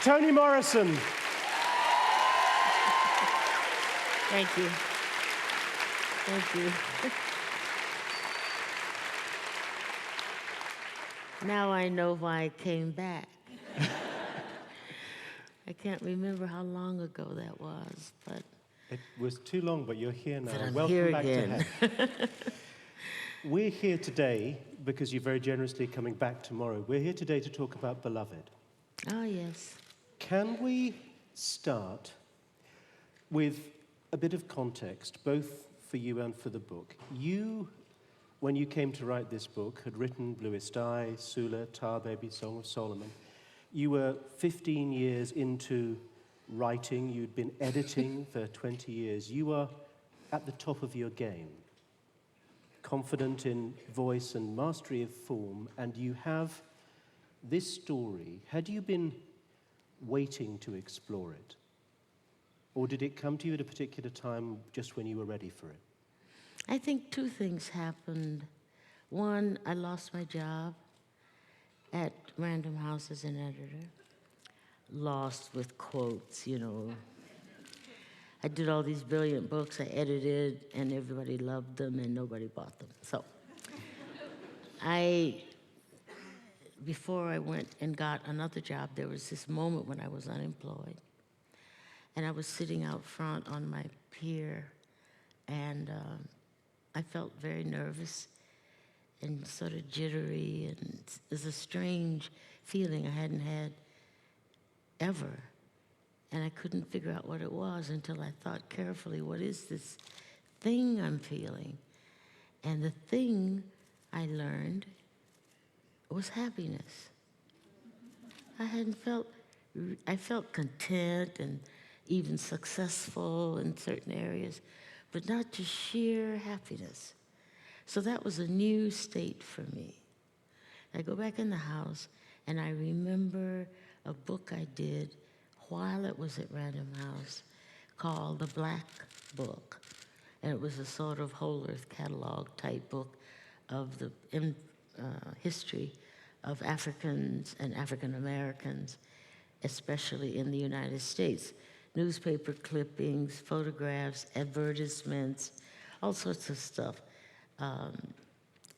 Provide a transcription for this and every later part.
Toni Morrison. Thank you. Thank you. Now I know why I came back. I can't remember how long ago that was, but... It was too long, but you're here now. But I'm Welcome here back again. to Health. We're here today because you're very generously coming back tomorrow. We're here today to talk about Beloved. Oh, yes. Can we start with a bit of context, both for you and for the book? You, when you came to write this book, had written Bluest Eye, Sula, Tar Baby, Song of Solomon. You were 15 years into writing. You'd been editing for 20 years. You were at the top of your game, confident in voice and mastery of form, and you have this story. Had you been waiting to explore it? Or did it come to you at a particular time just when you were ready for it? I think two things happened. One, I lost my job at Random House as an editor. Lost with quotes, you know. I did all these brilliant books I edited, and everybody loved them, and nobody bought them. So before I went and got another job, there was this moment when I was unemployed. And I was sitting out front on my pier, and I felt very nervous and sort of jittery, and it was a strange feeling I hadn't had ever. And I couldn't figure out what it was until I thought carefully, what is this thing I'm feeling? And the thing I learned was happiness. I felt content and even successful in certain areas, but not just sheer happiness. So that was a new state for me. I go back in the house, and I remember a book I did while it was at Random House called The Black Book. And it was a sort of whole earth catalog type book of the history of Africans and African Americans, especially in the United States. Newspaper clippings, photographs, advertisements, all sorts of stuff.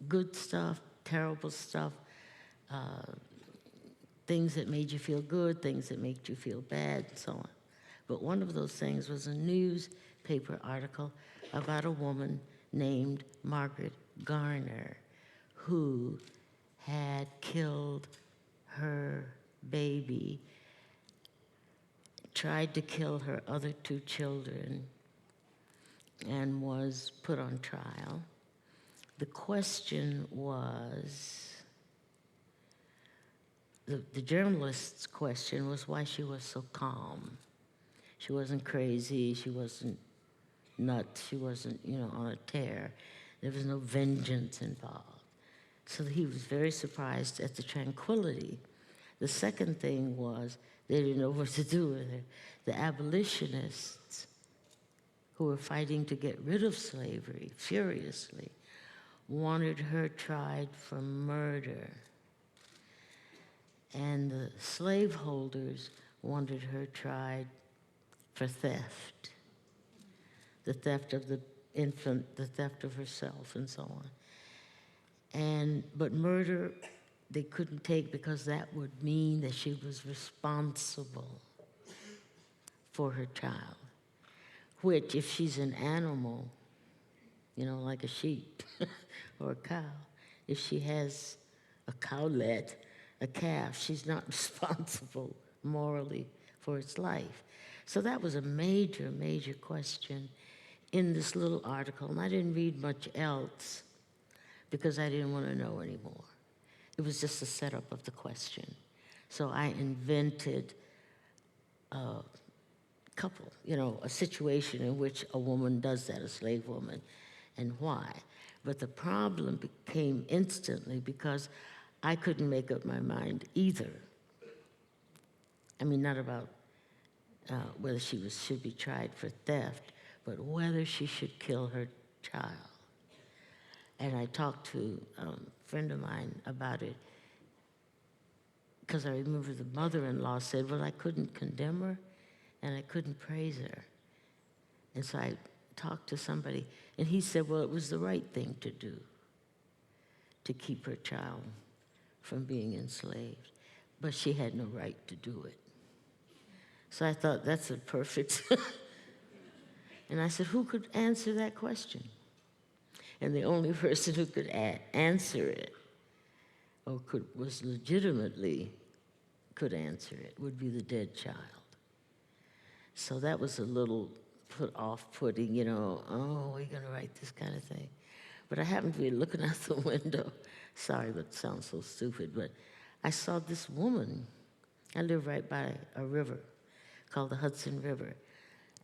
Good stuff, terrible stuff, things that made you feel good, things that made you feel bad, and so on. But one of those things was a newspaper article about a woman named Margaret Garner, who had killed her baby, tried to kill her other two children, and was put on trial. The question was, the journalist's question was why she was so calm. She wasn't crazy, she wasn't nuts, she wasn't, on a tear. There was no vengeance involved. So he was very surprised at the tranquility. The second thing was they didn't know what to do with her. The abolitionists who were fighting to get rid of slavery furiously wanted her tried for murder. And the slaveholders wanted her tried for theft. The theft of the infant, the theft of herself, and so on. But murder, they couldn't take because that would mean that she was responsible for her child. Which, if she's an animal, like a sheep or a cow, if she has a cowlet, a calf, she's not responsible morally for its life. So that was a major, major question in this little article, and I didn't read much else because I didn't want to know anymore. It was just a setup of the question. So I invented a couple, a situation in which a woman does that, a slave woman, and why. But the problem became instantly because I couldn't make up my mind either. I mean, not about whether she should be tried for theft, but whether she should kill her child. And I talked to a friend of mine about it because I remember the mother-in-law said, well, I couldn't condemn her and I couldn't praise her. And so I talked to somebody, and he said, well, it was the right thing to do, to keep her child from being enslaved. But she had no right to do it. So I thought, that's a perfect... And I said, who could answer that question? And the only person who could answer it, or was legitimately could answer it, would be the dead child. So that was a little off-putting, you know, oh, we're going to write this kind of thing. But I happened to be looking out the window. Sorry, but it sounds so stupid, but I saw this woman. I live right by a river called the Hudson River,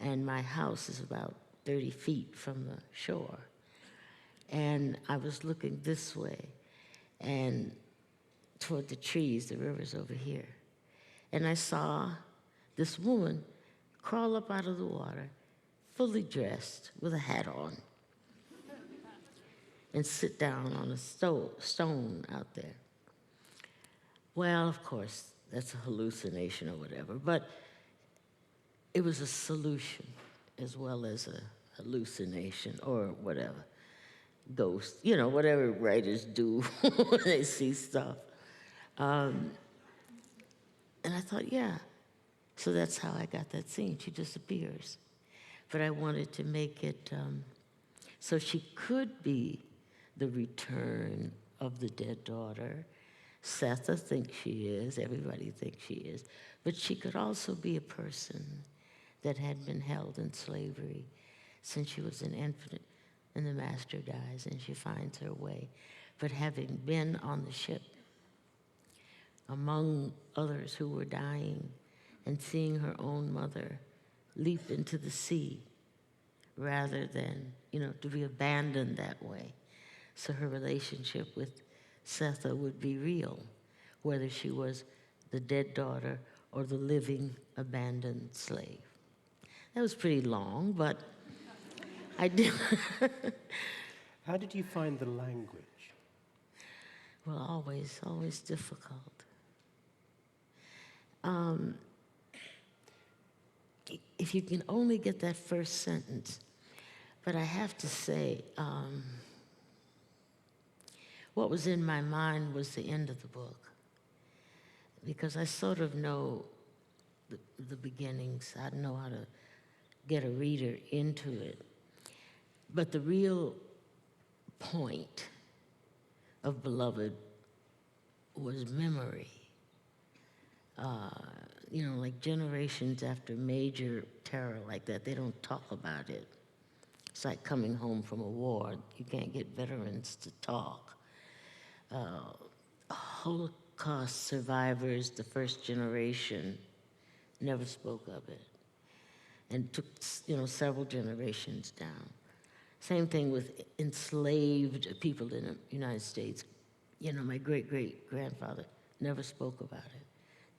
and my house is about 30 feet from the shore. And I was looking this way, and toward the trees, the river's over here. And I saw this woman crawl up out of the water, fully dressed, with a hat on, and sit down on a stone out there. Well, of course, that's a hallucination or whatever, but it was a solution as well as a hallucination or whatever. Ghost, you know, whatever writers do when they see stuff. And I thought, yeah. So that's how I got that scene. She disappears. But I wanted to make it so she could be the return of the dead daughter. Setha thinks she is. Everybody thinks she is. But she could also be a person that had been held in slavery since she was an infant, and the master dies, and she finds her way. But having been on the ship, among others who were dying, and seeing her own mother leap into the sea, rather than, you know, to be abandoned that way. So her relationship with Setha would be real, whether she was the dead daughter or the living, abandoned slave. That was pretty long, but I did. How did you find the language? Well, always difficult. If you can only get that first sentence, but I have to say, what was in my mind was the end of the book, because I sort of know the beginnings. I know how to get a reader into it. But the real point of Beloved was memory. You know, like generations after major terror like that, they don't talk about it. It's like coming home from a war. You can't get veterans to talk. Holocaust survivors, the first generation, never spoke of it. And took, you know, several generations down. Same thing with enslaved people in the United States. You know, my great-great-grandfather never spoke about it.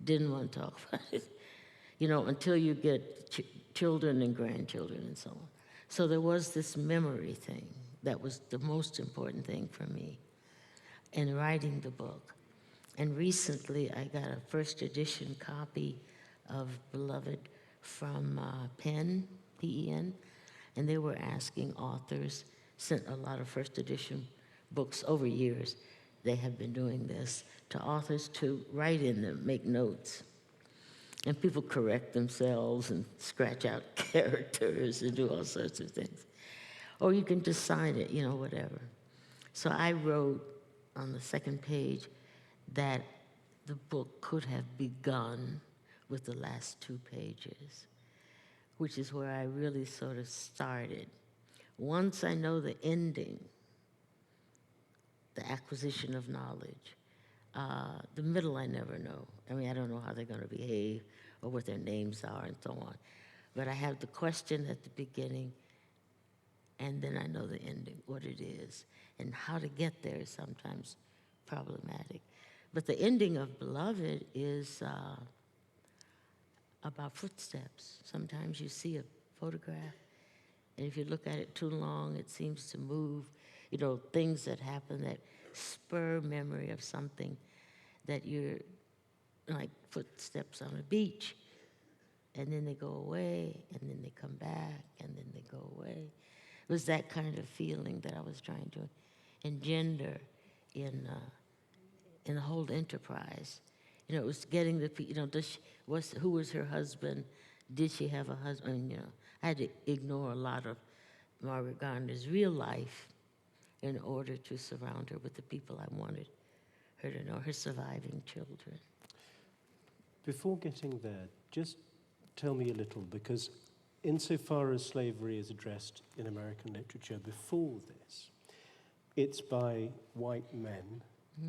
Didn't want to talk about it, you know, until you get children and grandchildren and so on. So there was this memory thing that was the most important thing for me in writing the book. And recently I got a first edition copy of Beloved from Penn, P-E-N, and they were asking authors, sent a lot of first edition books over years. They have been doing this to authors to write in them, make notes. And people correct themselves and scratch out characters and do all sorts of things. Or you can just sign it, you know, whatever. So I wrote on the second page that the book could have begun with the last 2 pages, which is where I really sort of started. Once I know the ending, the acquisition of knowledge, the middle I never know. I mean, I don't know how they're going to behave or what their names are and so on. But I have the question at the beginning, and then I know the ending, what it is. And how to get there is sometimes problematic. But the ending of Beloved is about footsteps. Sometimes you see a photograph, and if you look at it too long, it seems to move. You know, things that happen that spur memory of something that you're like footsteps on a beach, and then they go away, and then they come back, and then they go away. It was that kind of feeling that I was trying to engender in the whole enterprise. You know, it was getting the you know, who was her husband? Did she have a husband? I mean, you know, I had to ignore a lot of Margaret Garner's real life in order to surround her with the people I wanted her to know, her surviving children. Before getting there, just tell me a little, because insofar as slavery is addressed in American literature before this, it's by white men,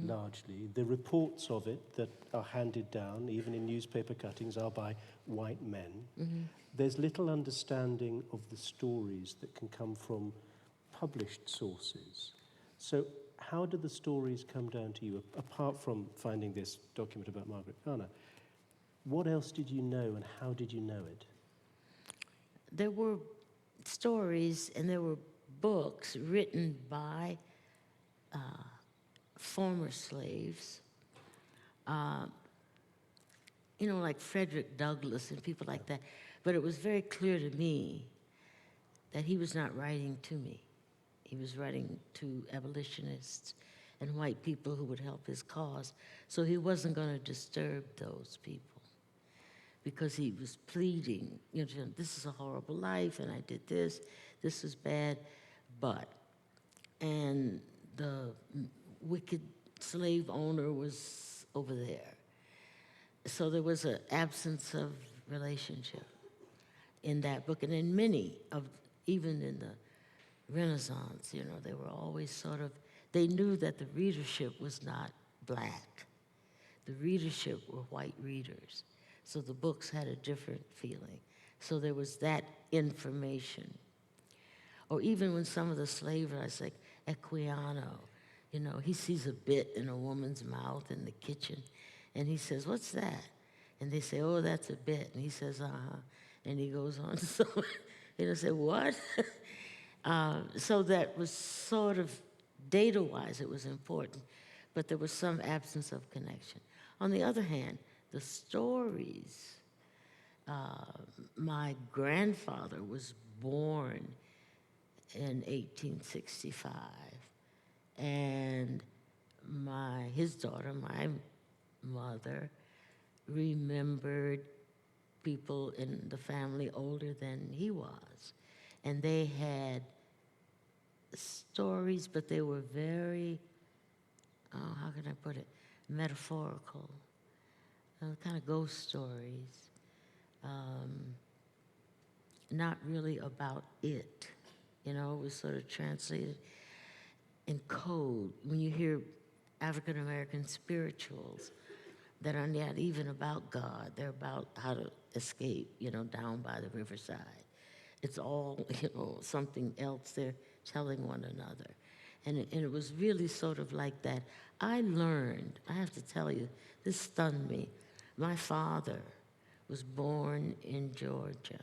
largely. The reports of it that are handed down, even in newspaper cuttings, are by white men. There's little understanding of the stories that can come from published sources. So how do the stories come down to you, apart from finding this document about Margaret Garner? What else did you know, and how did you know it? There were stories and there were books written by former slaves, you know, like Frederick Douglass and people like that. But it was very clear to me that he was not writing to me. He was writing to abolitionists and white people who would help his cause. So he wasn't going to disturb those people, because he was pleading, you know, this is a horrible life, and I did this is bad, but, and the wicked slave owner was over there. So there was an absence of relationship in that book, and in many of, even in the Renaissance, you know, they were always sort of, they knew that the readership was not black. The readership were white readers. So the books had a different feeling. So there was that information. Or even when some of the slave writers, like Equiano, you know, he sees a bit in a woman's mouth in the kitchen, and he says, "What's that?" And they say, "Oh, that's a bit." And he says, "Uh-huh." And he goes on. So, you know, say, "What?" So that was sort of, data-wise, it was important, but there was some absence of connection. On the other hand, the stories, my grandfather was born in 1865, and his daughter, my mother, remembered people in the family older than he was. And they had stories, but they were very, how can I put it, metaphorical, kind of ghost stories, not really about it. You know, it was sort of translated in code. When you hear African American spirituals that are not even about God, they're about how to escape, you know, down by the riverside. It's all, you know, something else they're telling one another. And it was really sort of like that. I learned, I have to tell you, this stunned me. My father was born in Georgia.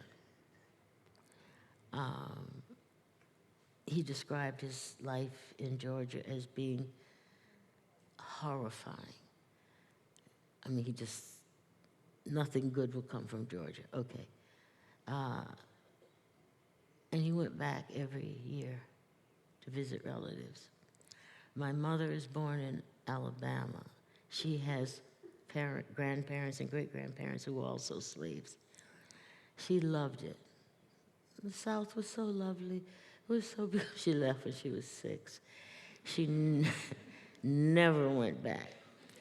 He described his life in Georgia as being horrifying. I mean, nothing good will come from Georgia. Okay. And he went back every year to visit relatives. My mother is born in Alabama. She has grandparents and great-grandparents who were also slaves. She loved it. The South was so lovely. It was so beautiful. She left when she was 6. She never went back.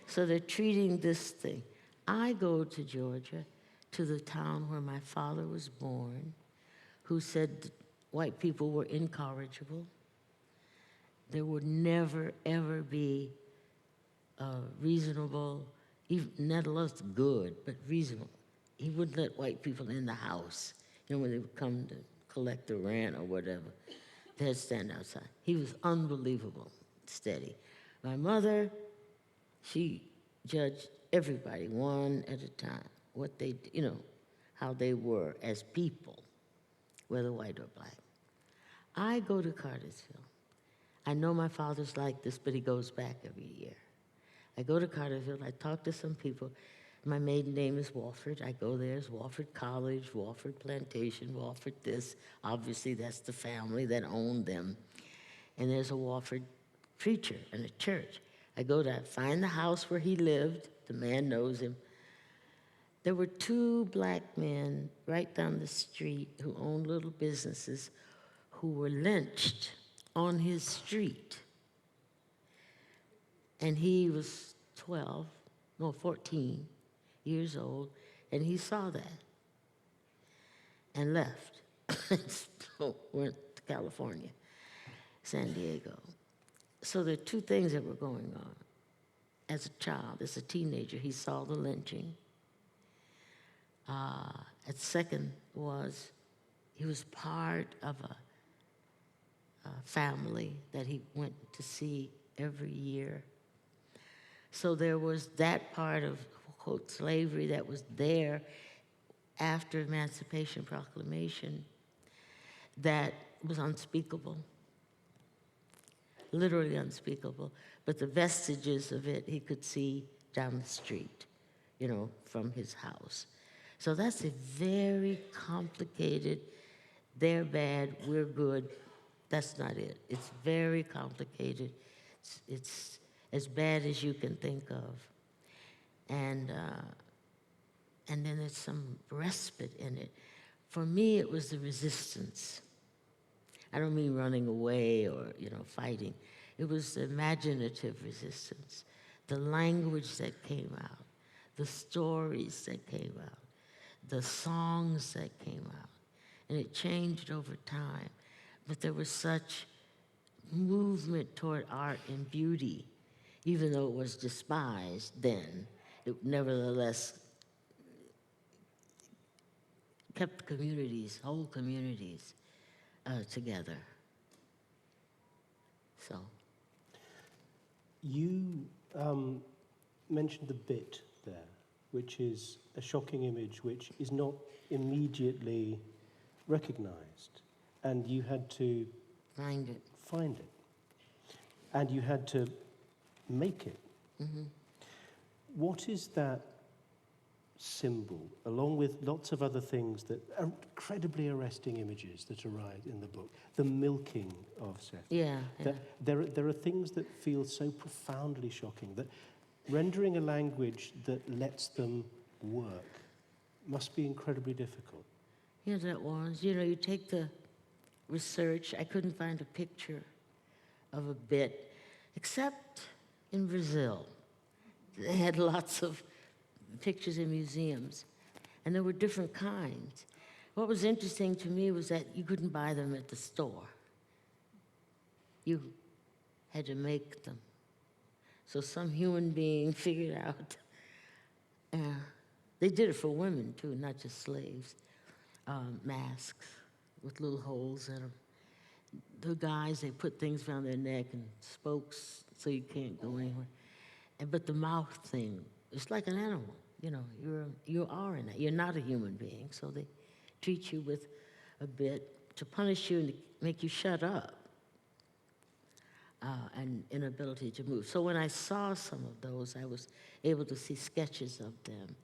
So they're treating this thing. I go to Georgia, to the town where my father was born, who said white people were incorrigible. There would never, ever be reasonable, even not less good, but reasonable. He wouldn't let white people in the house, you know, when they would come to collect the rent or whatever. They'd stand outside. He was unbelievable, steady. My mother, she judged everybody one at a time, what they, you know, how they were as people, whether white or black. I go to Cartersville. I know my father's like this, but he goes back every year. I go to Cartersville, I talk to some people. My maiden name is Wofford. I go there as Wofford College, Wofford Plantation, Wofford this. Obviously, that's the family that owned them. And there's a Wofford preacher and a church. I go to find the house where he lived. The man knows him. There were two black men right down the street who owned little businesses who were lynched on his street. And he was 14 years old, and he saw that and left. So went to California, San Diego. So there are two things that were going on. As a child, as a teenager, he saw the lynching. At second was he was part of a family that he went to see every year. So there was that part of, quote, slavery that was there after Emancipation Proclamation that was unspeakable, literally unspeakable. But the vestiges of it he could see down the street, from his house. So that's a very complicated, they're bad, we're good. That's not it. It's very complicated. It's as bad as you can think of. And then there's some respite in it. For me, it was the resistance. I don't mean running away or, fighting. It was the imaginative resistance, the language that came out, the stories that came out, the songs that came out. And it changed over time. But there was such movement toward art and beauty, even though it was despised then. It nevertheless kept whole communities together. So. You mentioned the bit there, which is a shocking image which is not immediately recognized, and you had to Find it. And you had to make it. Mm-hmm. What is that symbol, along with lots of other things that are incredibly arresting images that arrive in the book? The milking of Seth. Yeah. There are things that feel so profoundly shocking that rendering a language that lets them work must be incredibly difficult. Yeah, that was. You take the research. I couldn't find a picture of a bit, except in Brazil. They had lots of pictures in museums, and there were different kinds. What was interesting to me was that you couldn't buy them at the store. You had to make them. So some human being figured out. They did it for women, too, not just slaves. Masks with little holes in them. The guys, they put things around their neck and spokes so you can't go anywhere. But the mouth thing, it's like an animal. You are in it. You're not a human being, so they treat you with a bit to punish you and to make you shut up, and inability to move. So when I saw some of those, I was able to see sketches of them.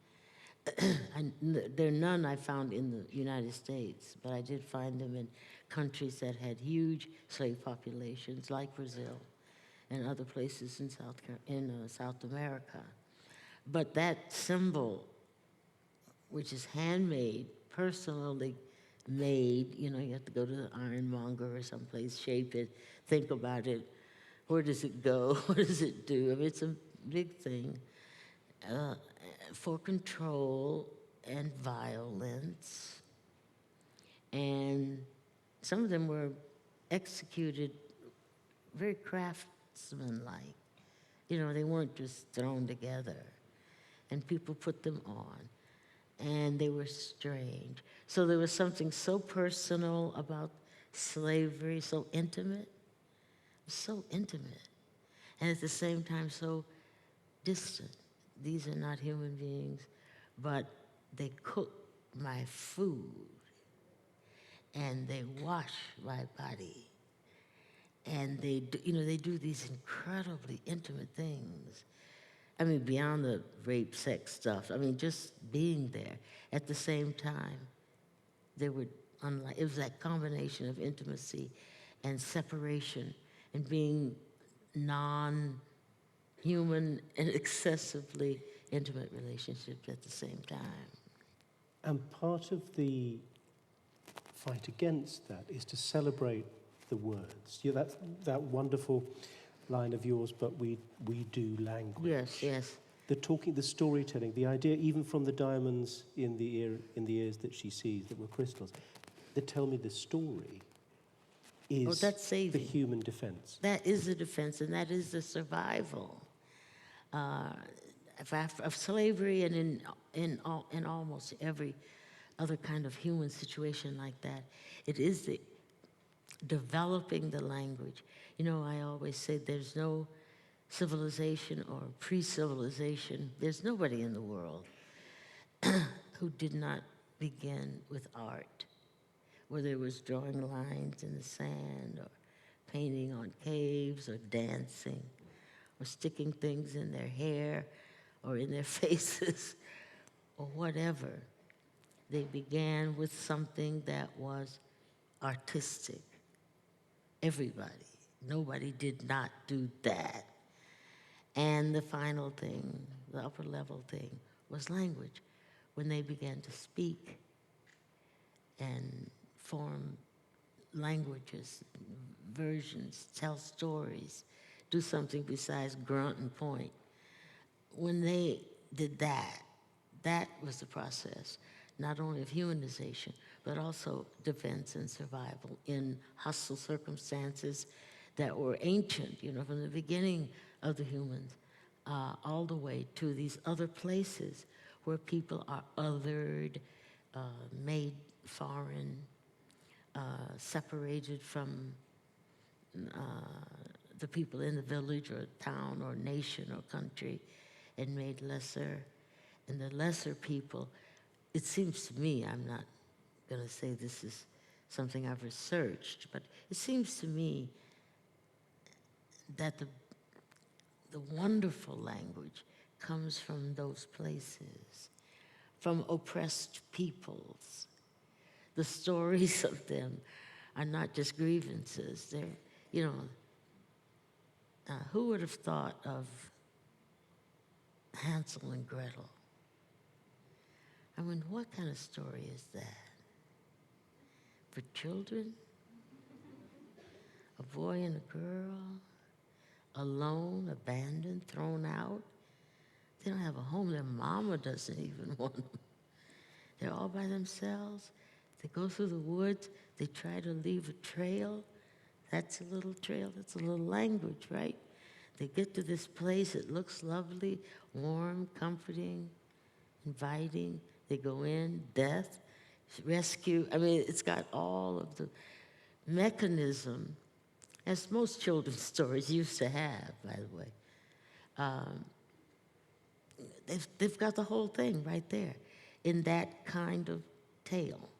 And there are none I found in the United States, but I did find them in countries that had huge slave populations, like Brazil and other places in South America. But that symbol, which is handmade, personally made, you have to go to the ironmonger or someplace, shape it, think about it. Where does it go? What does it do? I mean, it's a big thing. For control and violence. And some of them were executed very craftsmanlike. They weren't just thrown together. And people put them on. And they were strange. So there was something so personal about slavery, so intimate. So intimate. And at the same time, so distant. These are not human beings, but they cook my food, and they wash my body, and they do these incredibly intimate things. I mean, beyond the rape, sex stuff, I mean, just being there. At the same time, it was that combination of intimacy and separation and being non-human and excessively intimate relationships at the same time. And part of the fight against that is to celebrate the words. Yeah, that wonderful line of yours, but we do language. Yes, yes. The talking, the storytelling, the idea, even from the diamonds in the ears that she sees that were crystals, that tell me the story is that's saving. the human defense. That is the defense, and that is the survival of slavery, and in almost every other kind of human situation like that. It is the developing the language. You know, I always say there's no civilization or pre-civilization. There's nobody in the world who did not begin with art, whether it was drawing lines in the sand or painting on caves or dancing or sticking things in their hair or in their faces or whatever. They began with something that was artistic. Everybody. Nobody did not do that. And the final thing, the upper level thing, was language. When they began to speak and form languages, versions, tell stories, do something besides grunt and point. When they did that, that was the process, not only of humanization, but also defense and survival in hostile circumstances that were ancient, you know, from the beginning of the humans, all the way to these other places where people are othered, made foreign, separated from the people in the village or town or nation or country, and made lesser. And the lesser people, it seems to me, I'm not going to say this is something I've researched, but it seems to me that the wonderful language comes from those places, from oppressed peoples. The stories of them are not just grievances. They're, you know, who would have thought of Hansel and Gretel? I mean, what kind of story is that? For children? A boy and a girl? Alone, abandoned, thrown out? They don't have a home. Their mama doesn't even want them. They're all by themselves. They go through the woods. They try to leave a trail. That's a little trail. That's a little language, right? They get to this place. It looks lovely, warm, comforting, inviting. They go in, death, rescue. I mean, it's got all of the mechanism, as most children's stories used to have, by the way. They've got the whole thing right there in that kind of tale.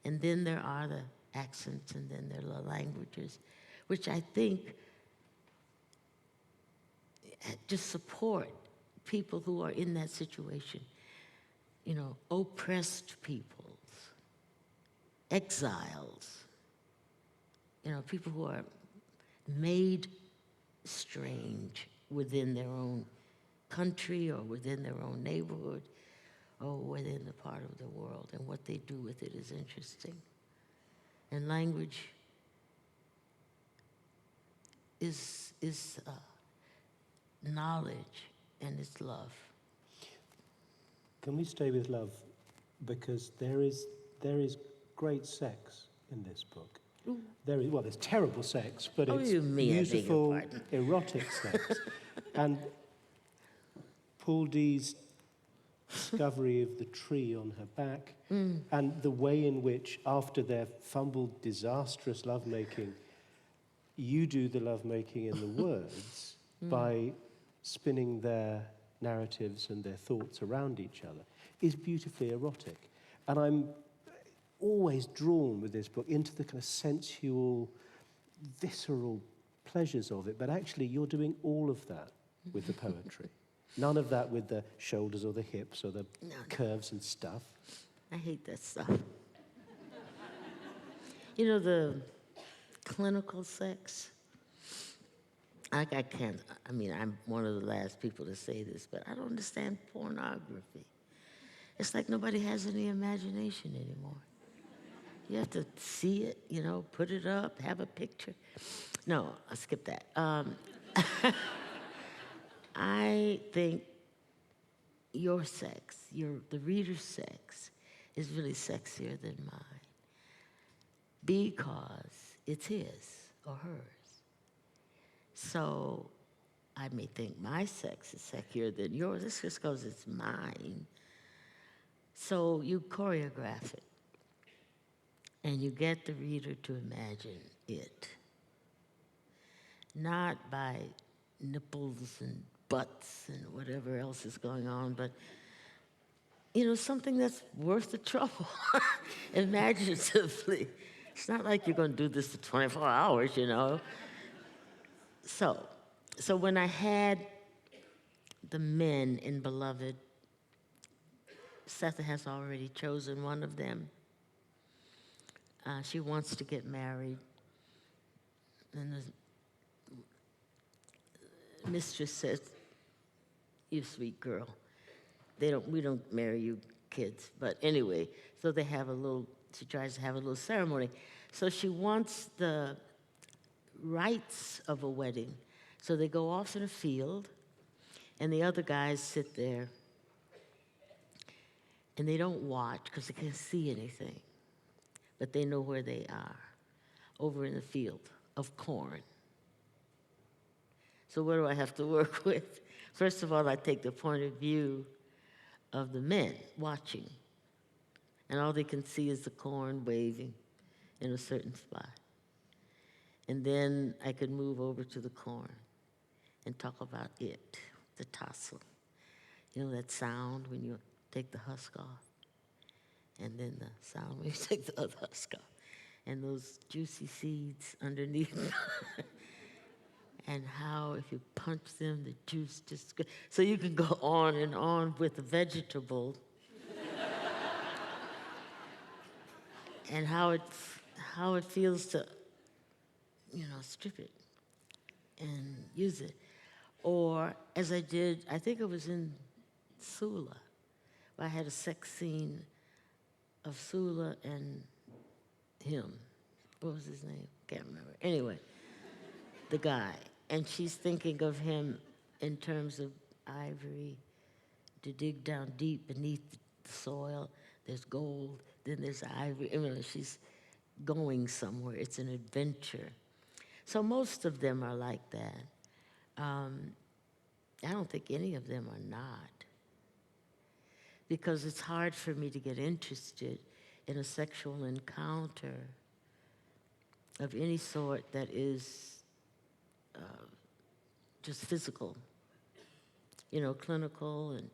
And then there are the accents, and then there are the languages, which I think just support people who are in that situation. You know, oppressed peoples, exiles, you know, people who are made strange within their own country or within their own neighborhood or within the part of the world, and what they do with it is interesting. And language is knowledge, and it's love. Can we stay with love? Because there is great sex in this book. Ooh. There's terrible sex, but it's you mean, beautiful, erotic sex. And Paul D's discovery of the tree on her back, and the way in which, after their fumbled, disastrous lovemaking, you do the lovemaking in the words by spinning their narratives and their thoughts around each other, is beautifully erotic. And I'm always drawn with this book into the kind of sensual, visceral pleasures of it, but actually you're doing all of that with the poetry. None of that with the shoulders or the hips or the No. curves and stuff. I hate that stuff. You know, the clinical sex, I can't, I mean, I'm one of the last people to say this, but I don't understand pornography. It's like nobody has any imagination anymore. You have to see it, you know, put it up, have a picture. No, I'll skip that. I think your sex, the reader's sex, is really sexier than mine because it's his or hers. So I may think my sex is sexier than yours. It's just because it's mine. So you choreograph it, and you get the reader to imagine it, not by nipples and butts and whatever else is going on, but you know, something that's worth the trouble, imaginatively. It's not like you're going to do this for 24 hours, you know. So when I had the men in Beloved, Seth has already chosen one of them. She wants to get married. And the mistress says, "You sweet girl. We don't marry you kids." But anyway, so she tries to have a little ceremony. So she wants the rites of a wedding. So they go off in a field, and the other guys sit there, and they don't watch because they can't see anything. But they know where they are, over in the field of corn. So what do I have to work with? First of all, I take the point of view of the men watching. And all they can see is the corn waving in a certain spot. And then I could move over to the corn and talk about it, the tassel. You know that sound when you take the husk off? And then the sound when you take the other husk off. And those juicy seeds underneath. And how if you punch them, the juice just goes. So you can go on and on with the vegetable. And how it feels to, you know, strip it and use it. Or as I did, I think it was in Sula, where I had a sex scene of Sula and him. What was his name? Can't remember. Anyway, the guy. And she's thinking of him in terms of ivory, to dig down deep beneath the soil. There's gold, then there's ivory. I mean, she's going somewhere. It's an adventure. So most of them are like that. I don't think any of them are not. Because it's hard for me to get interested in a sexual encounter of any sort that is just physical, you know, clinical, and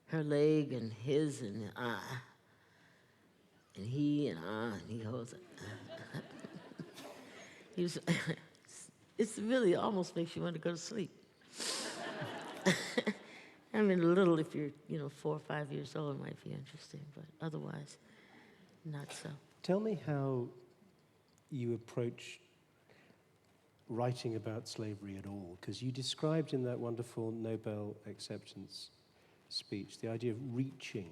her leg and his and and he holds it. It's really almost makes you want to go to sleep. I mean, a little if you're, 4 or 5 years old, it might be interesting, but otherwise, not so. Tell me how you approach writing about slavery at all, because you described in that wonderful Nobel acceptance speech the idea of reaching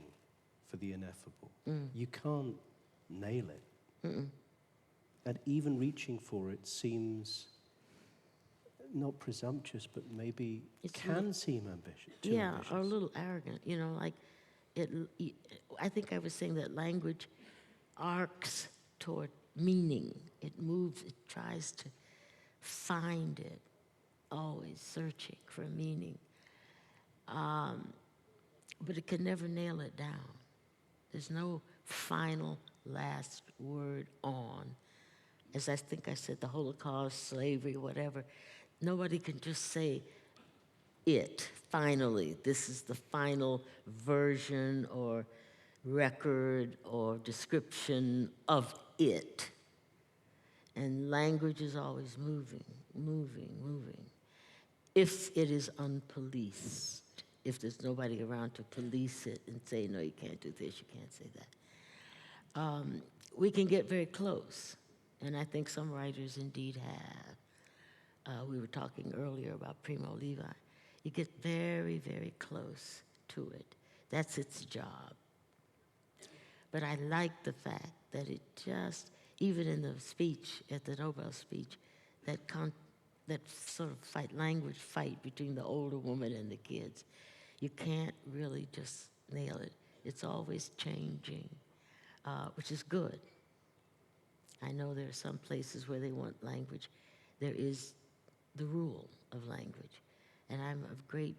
for the ineffable. You can't nail it. And even reaching for it seems not presumptuous, but maybe it can seem ambitious. Yeah, or a little arrogant, like I think I was saying that language arcs toward meaning. It moves, it tries to find it, always searching for meaning. But it can never nail it down. There's no final last word on. As I think I said, the Holocaust, slavery, whatever, nobody can just say it, finally. This is the final version or record or description of it. And language is always moving, moving, moving, if it is unpoliced. if there's nobody around to police it and say, no, you can't do this, you can't say that. We can get very close, and I think some writers indeed have. We were talking earlier about Primo Levi. You get very, very close to it. That's its job. But I like the fact that it just, even in the speech, at the Nobel speech, that sort of language fight between the older woman and the kids, you can't really just nail it. It's always changing, which is good. I know there are some places where they want language. There is the rule of language. And I'm a great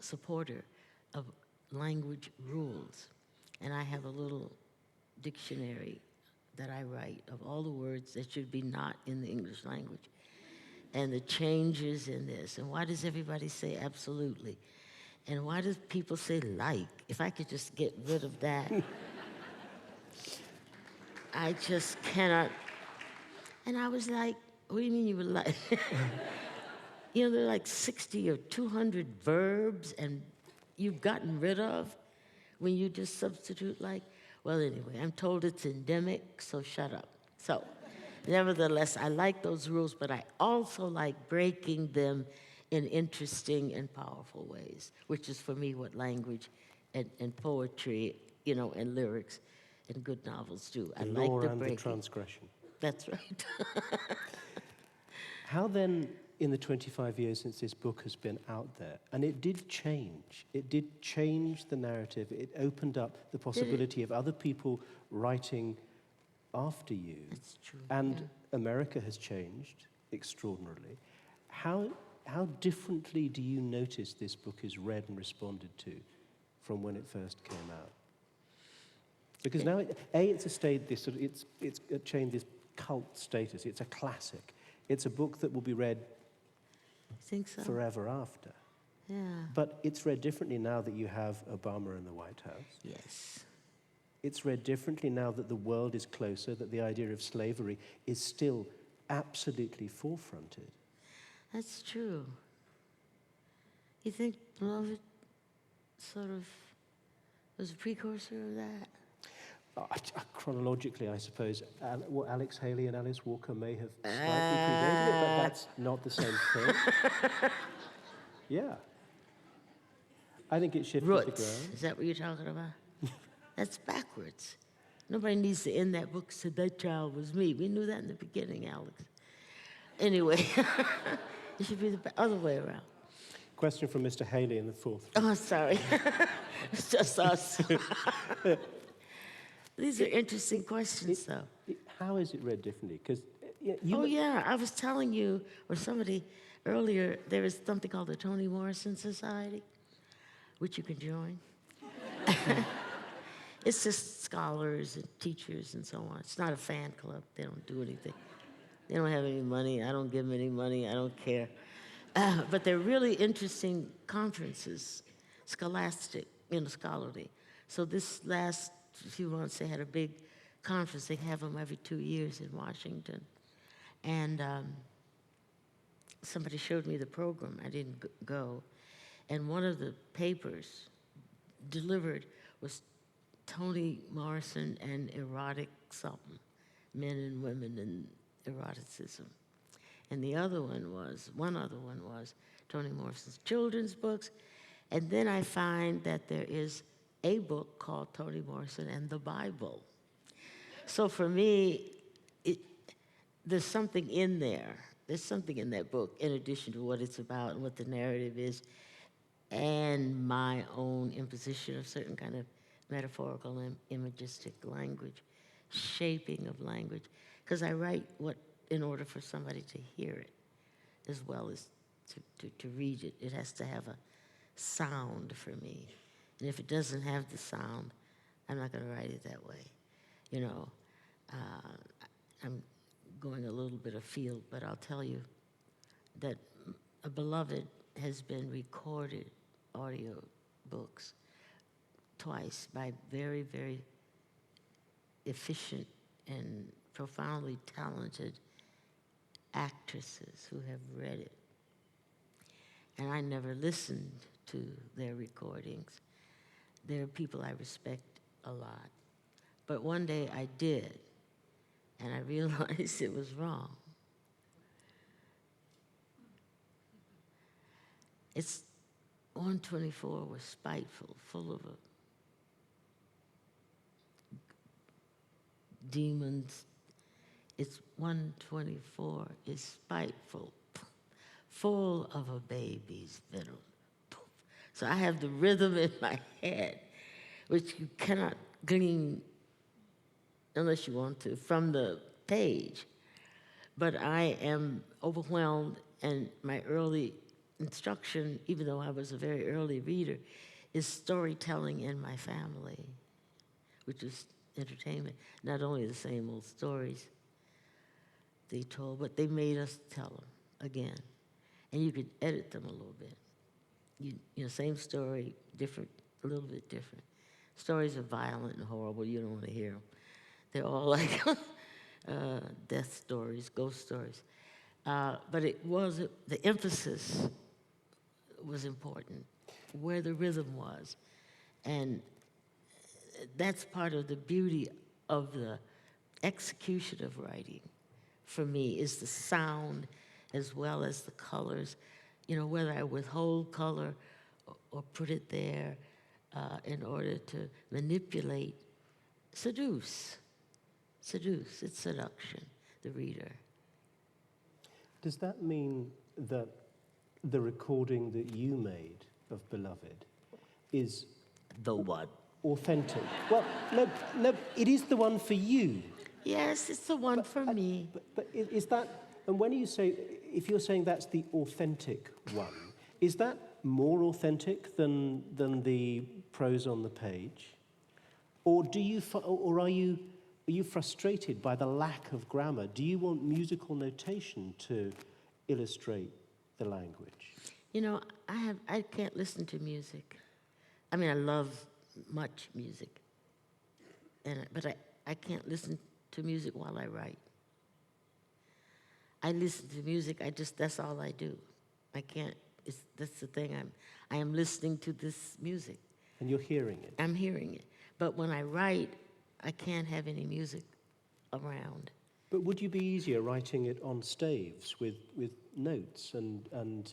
supporter of language rules. And I have a little dictionary that I write of all the words that should be not in the English language and the changes in this. And why does everybody say absolutely? And why do people say like? If I could just get rid of that. I just cannot. And I was like, what do you mean you were like? You know, there are like 60 or 200 verbs and you've gotten rid of when you just substitute like. Well, anyway, I'm told it's endemic, so shut up. So, nevertheless, I like those rules, but I also like breaking them in interesting and powerful ways, which is for me what language and poetry, you know, and lyrics and good novels do. I like law the and breaking. the transgression. That's right. How then, in the 25 years since this book has been out there, and it did change the narrative, it opened up the possibility of other people writing after you. That's true. And yeah. America has changed extraordinarily. How differently do you notice this book is read and responded to from when it first came out? Because now, it's attained this cult status. It's a classic. It's a book that will be read I think so. forever after. Yeah. But it's read differently now that you have Obama in the White House. Yes. It's read differently now that the world is closer, that the idea of slavery is still absolutely forefronted. That's true. You think Beloved sort of was a precursor of that? Chronologically, I suppose, Alex Haley and Alice Walker may have slightly predated it, but that's not the same thing. Yeah. I think it shifted the Roots. ground. Is that what you're talking about? That's backwards. Nobody needs to end that book, said that child was me. We knew that in the beginning, Alex. Anyway, it should be the other way around. Question from Mr. Haley in the fourth. Oh, sorry. It's just us. These are interesting questions, though. How is it read differently? Because yeah, I was telling you, or somebody earlier, there is something called the Toni Morrison Society, which you can join. It's just scholars and teachers and so on. It's not a fan club. They don't do anything. They don't have any money. I don't give them any money. I don't care. But they're really interesting conferences, scholastic, scholarly. So this last few months, they had a big conference. They have them every 2 years in Washington. And somebody showed me the program. I didn't go. And one of the papers delivered was Toni Morrison and erotic something, men and women and eroticism. And one other one was Toni Morrison's children's books. And then I find that there is a book called Toni Morrison and the Bible. So for me, there's something in there. There's something in that book, in addition to what it's about and what the narrative is, and my own imposition of certain kind of metaphorical and imagistic language, shaping of language. Because I write in order for somebody to hear it, as well as to read it. It has to have a sound for me. And if it doesn't have the sound, I'm not going to write it that way. I'm going a little bit afield, but I'll tell you that A Beloved has been recorded audio books twice by very, very efficient and profoundly talented actresses who have read it. and I never listened to their recordings. They're people I respect a lot. But one day I did, and I realized it was wrong. It's 124 was spiteful, full of demons. It's 124 is spiteful, full of a baby's fiddle. So I have the rhythm in my head, which you cannot glean, unless you want to, from the page. But I am overwhelmed, and my early instruction, even though I was a very early reader, is storytelling in my family, which is entertainment. Not only the same old stories they told, but they made us tell them again. And you could edit them a little bit. You know, same story, different, a little bit different. Stories are violent and horrible. You don't want to hear them. They're all like death stories, ghost stories. But it was, the emphasis was important, where the rhythm was. And that's part of the beauty of the execution of writing, for me, is the sound as well as the colors. You know, whether I withhold color or put it there in order to manipulate, seduce. It's seduction, the reader. Does that mean that the recording that you made of Beloved is The what? authentic? Well, no, it is the one for you. Yes, it's the one for me. But is that, and when you say, if you're saying that's the authentic one, is that more authentic than the prose on the page? Or are you frustrated by the lack of grammar? Do you want musical notation to illustrate the language? You know, I can't listen to music. I mean, I love much music, but I can't listen to music while I write. I listen to music, that's all I do. I can't, that's the thing, I am listening to this music. And you're hearing it? I'm hearing it. But when I write, I can't have any music around. But would you be easier writing it on staves with notes and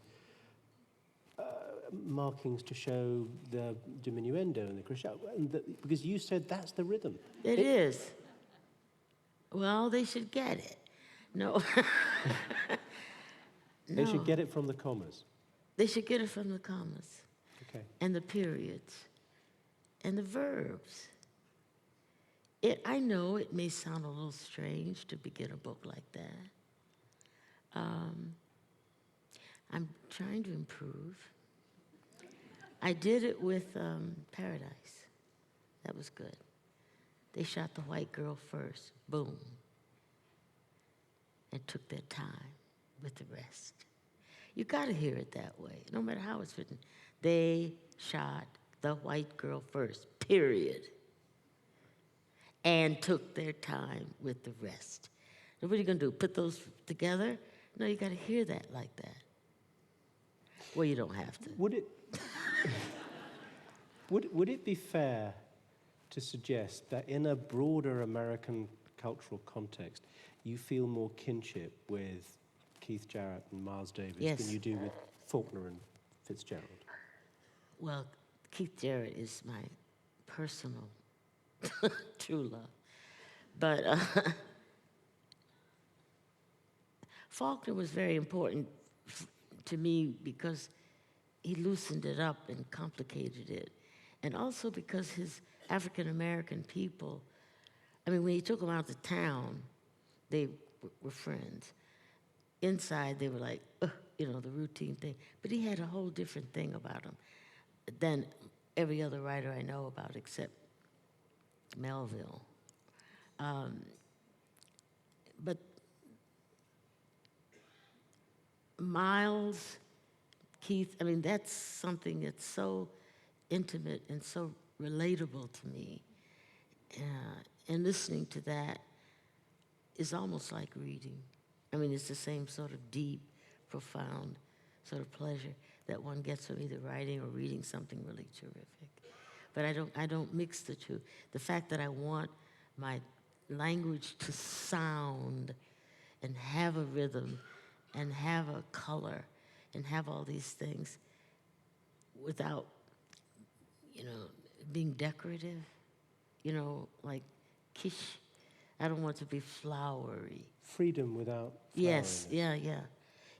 markings to show the diminuendo and the crescendo? Because you said that's the rhythm. It is. Well, they should get it. No. They should get it from the commas. They should get it from the commas. Okay. And the periods. And the verbs. I know it may sound a little strange to begin a book like that. I'm trying to improve. I did it with Paradise. That was good. They shot the white girl first, boom, and took their time with the rest. You got to hear it that way, no matter how it's written. They shot the white girl first, period, and took their time with the rest. Now, what are you going to do, put those together? No, you got to hear that like that. Well, you don't have to. Would it would it be fair to suggest that in a broader American cultural context, you feel more kinship with Keith Jarrett and Miles Davis than you do with Faulkner and Fitzgerald? Well, Keith Jarrett is my personal true love. But Faulkner was very important to me because he loosened it up and complicated it. And also because his African-American people, I mean, when he took them out to town, they were friends. Inside, they were like, you know, the routine thing. But he had a whole different thing about him than every other writer I know about except Melville. But Miles, Keith, I mean, that's something that's so intimate and so relatable to me. And listening to that is almost like reading. I mean, it's the same sort of deep, profound sort of pleasure that one gets from either writing or reading something really terrific. But I don't mix the two. The fact that I want my language to sound and have a rhythm and have a color and have all these things without, you know, being decorative, you know, like quiche. I don't want it to be flowery. Freedom without Yes, floweriness. yeah.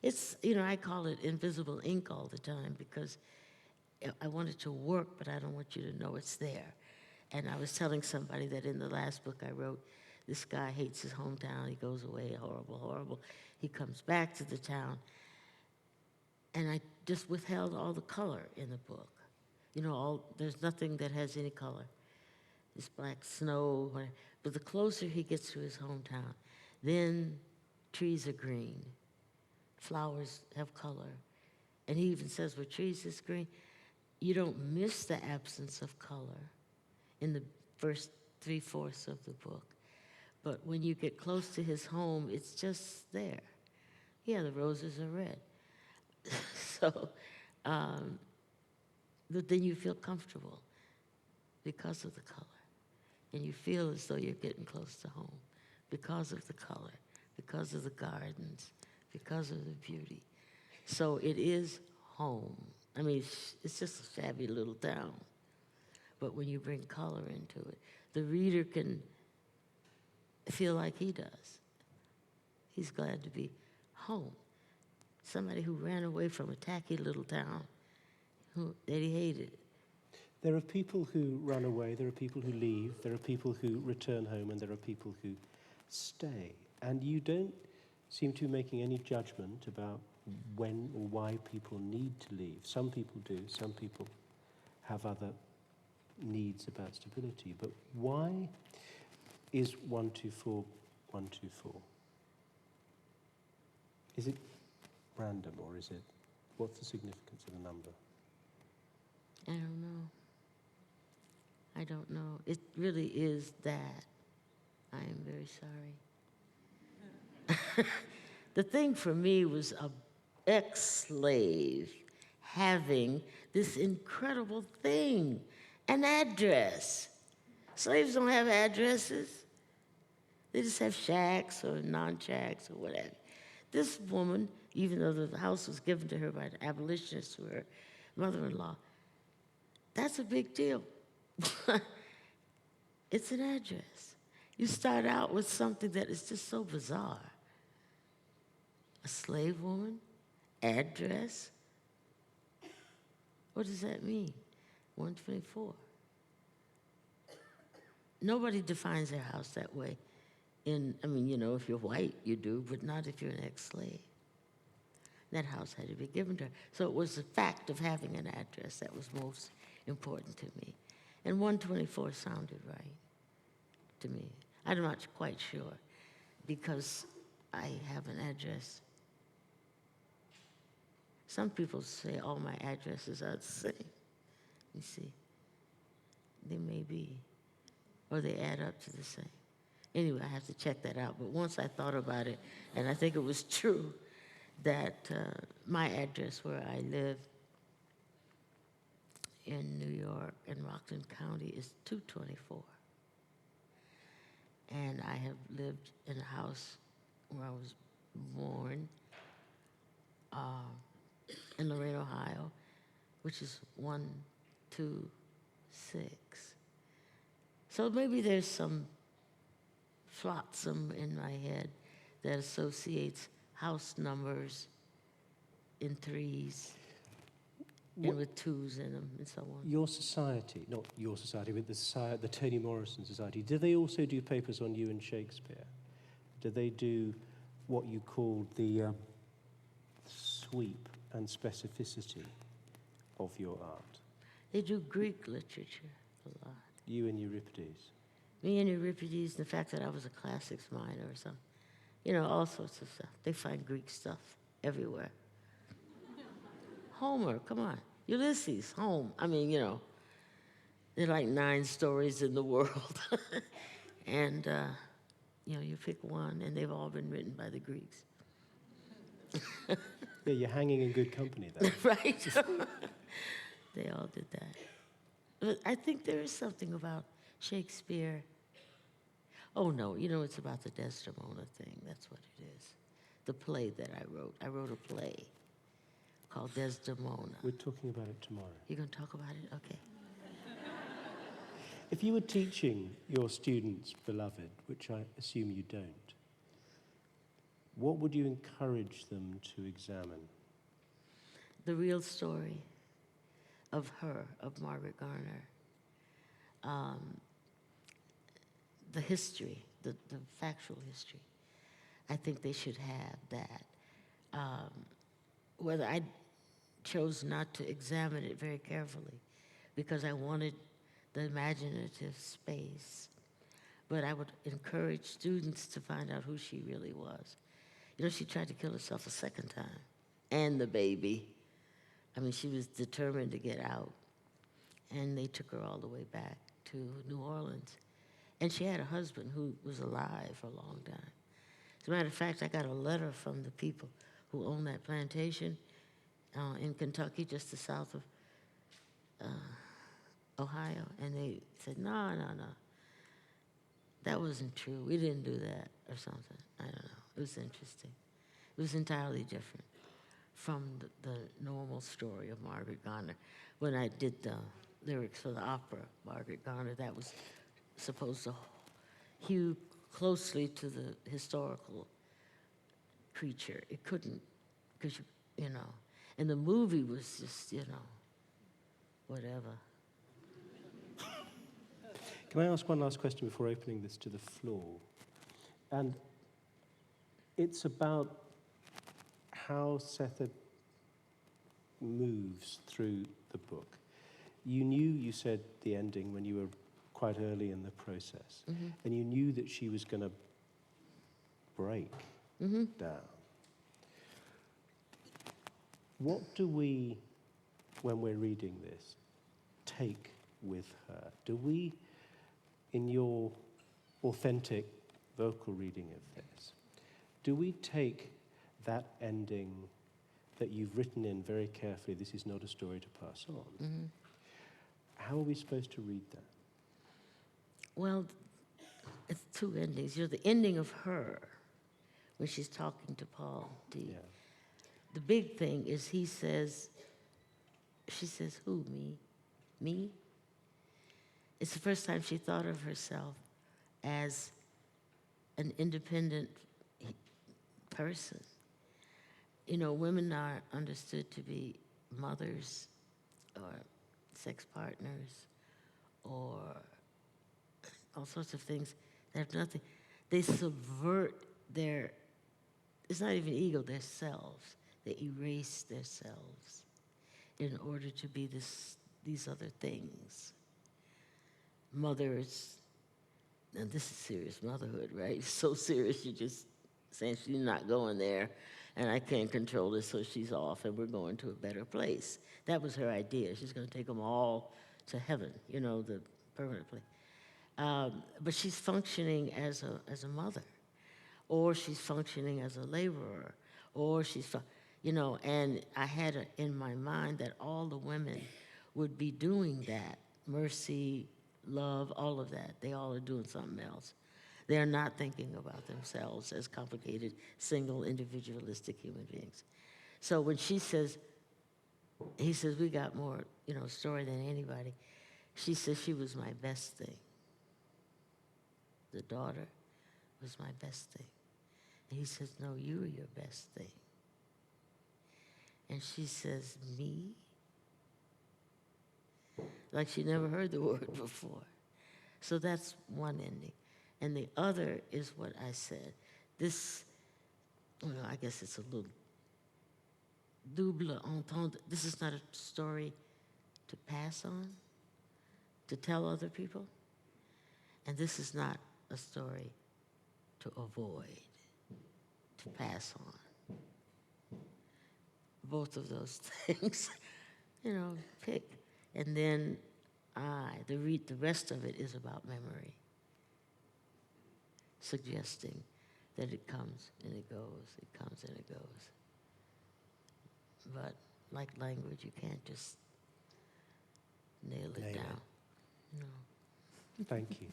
It's, you know, I call it invisible ink all the time because I want it to work, but I don't want you to know it's there. And I was telling somebody that in the last book I wrote, this guy hates his hometown. He goes away, horrible, horrible. He comes back to the town. And I just withheld all the color in the book. You know, there's nothing that has any color. It's black snow. But the closer he gets to his hometown, then trees are green. Flowers have color. And he even says, where trees is green, you don't miss the absence of color in the first 3/4 of the book. But when you get close to his home, it's just there. Yeah, the roses are red. So, but then you feel comfortable because of the color. And you feel as though you're getting close to home because of the color, because of the gardens, because of the beauty. So it is home. I mean, it's just a shabby little town. But when you bring color into it, the reader can feel like he does. He's glad to be home. Somebody who ran away from a tacky little town that he hated. There are people who run away, there are people who leave, there are people who return home, and there are people who stay. And you don't seem to be making any judgment about when or why people need to leave. Some people do, some people have other needs about stability. But why is 124 124? Is it random, or is it, what's the significance of the number? I don't know. I don't know. It really is that. I am very sorry. The thing for me was a ex-slave having this incredible thing, an address. Slaves don't have addresses. They just have shacks or non-shacks or whatever. This woman, even though the house was given to her by the abolitionists who were her mother-in-law, that's a big deal. It's an address. You start out with something that is just so bizarre. A slave woman, address. What does that mean? 124. Nobody defines their house that way. I mean, you know, if you're white, you do, but not if you're an ex-slave. That house had to be given to her. So it was the fact of having an address that was most important to me. And 124 sounded right to me. I'm not quite sure, because I have an address. Some people say all my addresses are the same. You see, they may be, or they add up to the same. Anyway, I have to check that out. But once I thought about it, and I think it was true, that my address where I live in New York in Rockland County is 224. And I have lived in a house where I was born in Lorain, Ohio, which is 126. So maybe there's some flotsam in my head that associates house numbers in threes and with twos in them and so on. Your society, not your society, but the Toni Morrison Society, do they also do papers on you and Shakespeare? Do they do what you call the sweep and specificity of your art? They do Greek literature a lot. You and Euripides? Me and Euripides, the fact that I was a classics minor or something. You know, all sorts of stuff. They find Greek stuff everywhere. Homer, come on. Ulysses, home. I mean, you know, there are like 9 stories in the world. And, you know, you pick one, and they've all been written by the Greeks. Yeah, you're hanging in good company there. Right? They all did that. But I think there is something about Shakespeare. Oh, no, you know, it's about the Desdemona thing. That's what it is. The play that I wrote. I wrote a play called Desdemona. We're talking about it tomorrow. You're going to talk about it? Okay. If you were teaching your students, beloved, which I assume you don't, what would you encourage them to examine? The real story of her, of Margaret Garner. The history, the factual history. I think they should have that. Whether I chose not to examine it very carefully because I wanted the imaginative space, but I would encourage students to find out who she really was. You know, she tried to kill herself a second time, and the baby. I mean, she was determined to get out, and they took her all the way back to New Orleans. And she had a husband who was alive for a long time. As a matter of fact, I got a letter from the people who own that plantation in Kentucky, just the south of Ohio, and they said, no, that wasn't true. We didn't do that, or something. I don't know. It was interesting. It was entirely different from the normal story of Margaret Garner. When I did the lyrics for the opera, Margaret Garner, that was supposed to hew closely to the historical creature. It couldn't, because, you know, and the movie was just, you know, whatever. Can I ask one last question before opening this to the floor? And it's about how Sethe moves through the book. You knew, you said, the ending when you were quite early in the process, and you knew that she was going to break down. What do we, when we're reading this, take with her? Do we, in your authentic vocal reading of this, do we take that ending that you've written in very carefully, this is not a story to pass on, how are we supposed to read that? Well, it's two endings. You know, the ending of her, when she's talking to Paul D. Yeah. The big thing is she says, who, me? Me? It's the first time she thought of herself as an independent person. You know, women are understood to be mothers or sex partners or all sorts of things that have nothing. They subvert their, it's not even ego, their selves. They erase their selves in order to be these other things. Mothers, and this is serious motherhood, right? It's so serious, you're just saying she's not going there, and I can't control this, so she's off, and we're going to a better place. That was her idea. She's going to take them all to heaven, you know, the permanent place. But she's functioning as a mother, or she's functioning as a laborer, or she's, you know, and I had in my mind that all the women would be doing that. Mercy, love, all of that. They all are doing something else. They're not thinking about themselves as complicated, single, individualistic human beings. So when she says, he says, we got more, you know, story than anybody. She says she was my best thing. The daughter was my best thing. And he says, no, you were your best thing. And she says, me? Like she never heard the word before. So that's one ending. And the other is what I said. This, well, I guess it's a little double entendre. This is not a story to pass on, to tell other people. And this is not a story to avoid, to pass on. Both of those things, you know, pick. And then the rest of it is about memory, suggesting that it comes and it goes, it comes and it goes. but like language, you can't just nail it Nail it. down. No. Thank you.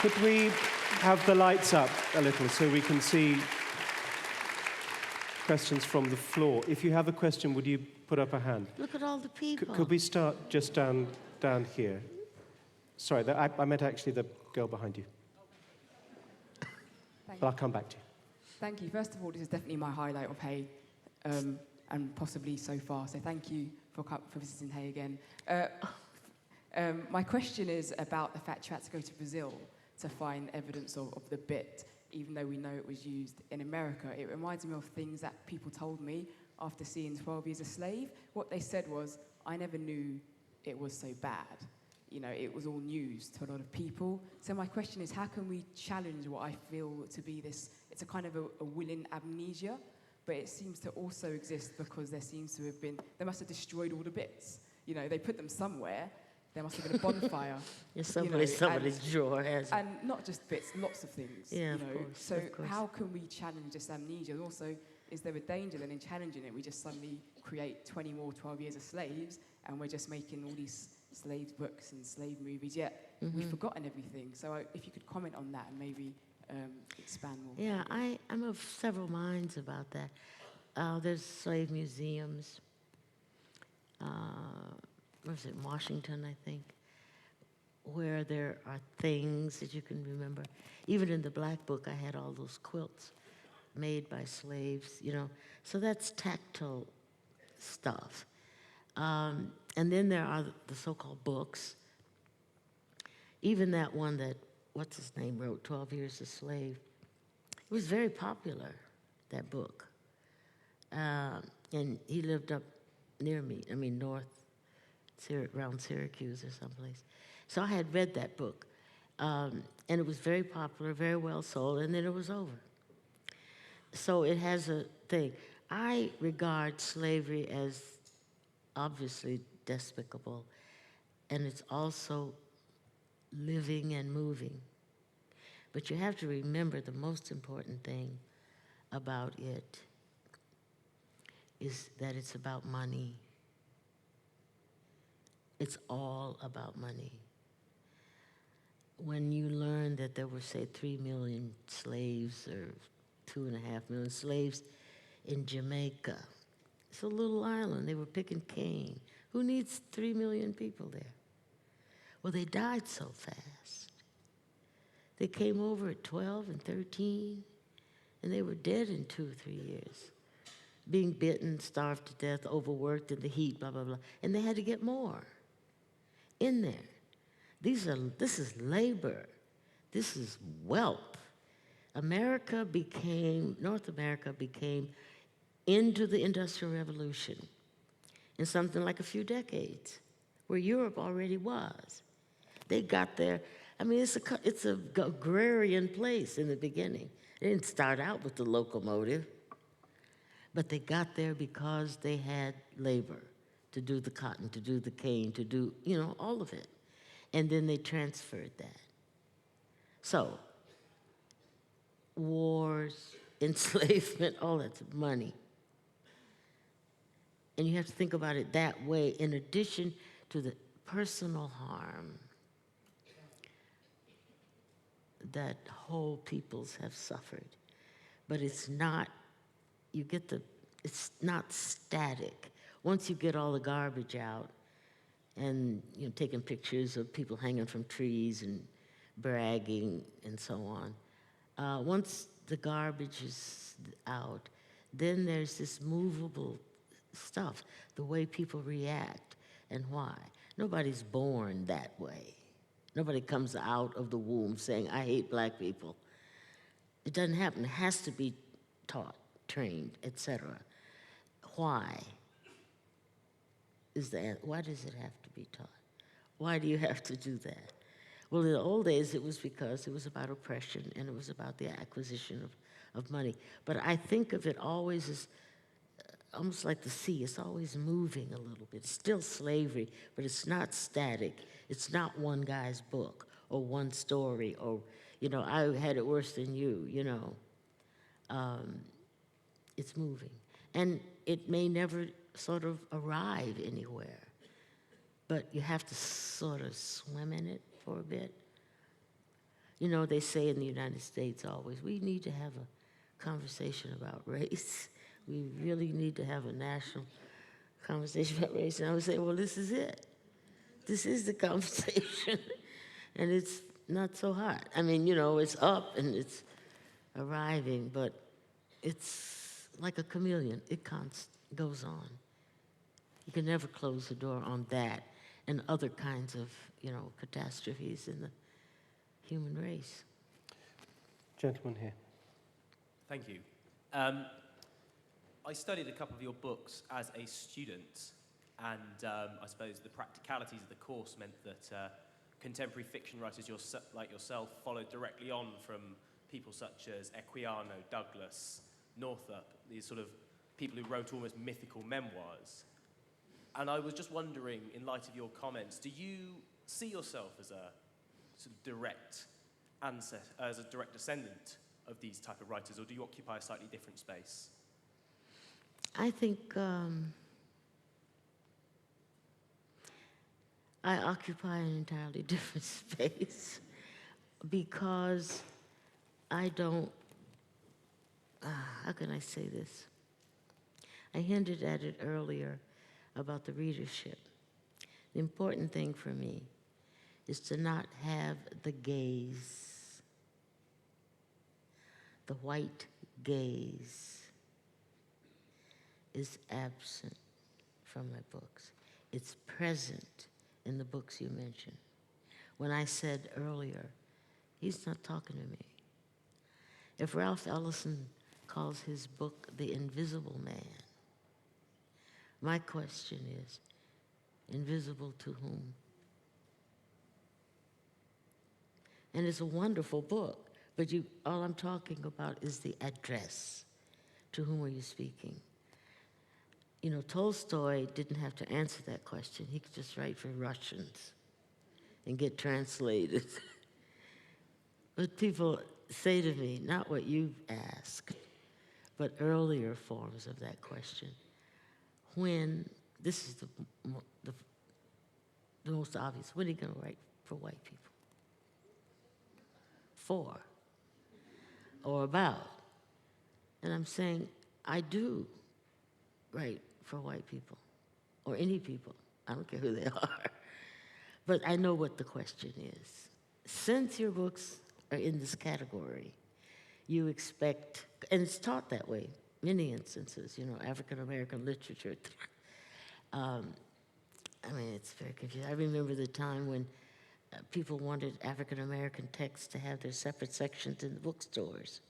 Could we have the lights up a little so we can see questions from the floor? If you have a question, would you put up a hand? Look at all the people. Could we start just down here? Sorry, I meant actually the girl behind you. But I'll come back to you. Thank you. First of all, this is definitely my highlight of Hay, and possibly so far. So thank you for visiting Hay again. My question is about the fact you had to go to Brazil to find evidence of the bit, even though we know it was used in America. It reminds me of things that people told me after seeing 12 Years a Slave. What they said was, I never knew it was so bad. You know, it was all news to a lot of people. So my question is, how can we challenge what I feel to be this, it's a kind of a willing amnesia, but it seems to also exist because there seems to have been, they must have destroyed all the bits. You know, they put them somewhere. There must have been a bonfire. Yeah, somebody's drawer has it. And not just bits, lots of things. Yeah, you know? of course. So Of course. how can we challenge this amnesia? And also, is there a danger then in challenging it? We just suddenly create 20 more 12 Years a Slaves, and we're just making all these slave books and slave movies, yet we've forgotten everything. So if you could comment on that and maybe expand more. Yeah, I'm of several minds about that. There's slave museums. What was it, Washington, I think, where there are things that you can remember. Even in the Black Book, I had all those quilts made by slaves, you know. So that's tactile stuff. And then there are the so-called books. Even that one that, what's his name, wrote, 12 Years a Slave. It was very popular, that book. And he lived up near me, north, around Syracuse or someplace. So I had read that book. And it was very popular, very well sold, and then it was over. So it has a thing. I regard slavery as obviously despicable, and it's also living and moving. But you have to remember the most important thing about it is that it's about money. It's all about money. When you learn that there were, say, 3 million slaves or 2.5 million slaves in Jamaica, it's a little island. They were picking cane. Who needs 3 million people there? Well, they died so fast. They came over at 12 and 13, and they were dead in 2 or 3 years, being bitten, starved to death, overworked in the heat, blah, blah, blah. And they had to get more in there. This is labor. This is wealth. North America became into the Industrial Revolution in something like a few decades, where Europe already was. They got there. It's a agrarian place in the beginning. They didn't start out with the locomotive, but they got there because they had labor to do the cotton, to do the cane, to do, all of it. And then they transferred that. So, wars, enslavement, all that's money. And you have to think about it that way, in addition to the personal harm that whole peoples have suffered. But it's not, it's not static. Once you get all the garbage out and taking pictures of people hanging from trees and bragging and so on, once the garbage is out, then there's this movable stuff, the way people react and why. Nobody's born that way. Nobody comes out of the womb saying, I hate black people. It doesn't happen. It has to be taught, trained, etc. Why? Why does it have to be taught? Why do you have to do that? Well, in the old days, it was because it was about oppression and it was about the acquisition of money. But I think of it always as almost like the sea. It's always moving a little bit. It's still slavery, but it's not static. It's not one guy's book or one story, or, you know, I had it worse than you know. It's moving. And it may never sort of arrive anywhere, but you have to sort of swim in it for a bit. You know, they say in the United States always, we need to have a conversation about race. We really need to have a national conversation about race. And I would say, well, this is it. This is the conversation. And it's not so hot. I mean, you know, it's up and it's arriving, but it's like a chameleon. It goes on. You can never close the door on that and other kinds of, you know, catastrophes in the human race. Gentleman here. Thank you. I studied a couple of your books as a student, and I suppose the practicalities of the course meant that contemporary fiction writers like yourself followed directly on from people such as Equiano, Douglas, Northup, these sort of people who wrote almost mythical memoirs. And I was just wondering, in light of your comments, do you see yourself as a sort of direct descendant of these type of writers, or do you occupy a slightly different space? I think I occupy an entirely different space because I don't, how can I say this? I hinted at it earlier about the readership. The important thing for me is to not have the gaze, the white gaze is absent from my books. It's present in the books you mentioned. When I said earlier, he's not talking to me. If Ralph Ellison calls his book The Invisible Man, my question is, invisible to whom? And it's a wonderful book, but all I'm talking about is the address. To whom are you speaking? You know, Tolstoy didn't have to answer that question. He could just write for Russians and get translated. But people say to me, not what you've asked, but earlier forms of that question. When, this is the most obvious, when are you going to write for white people? For, or about. And I'm saying, I do write for white people, or any people. I don't care who they are. But I know what the question is. Since your books are in this category, you expect, and it's taught that way, many instances, you know, African-American literature. I mean, it's very confusing. I remember the time when people wanted African-American texts to have their separate sections in the bookstores.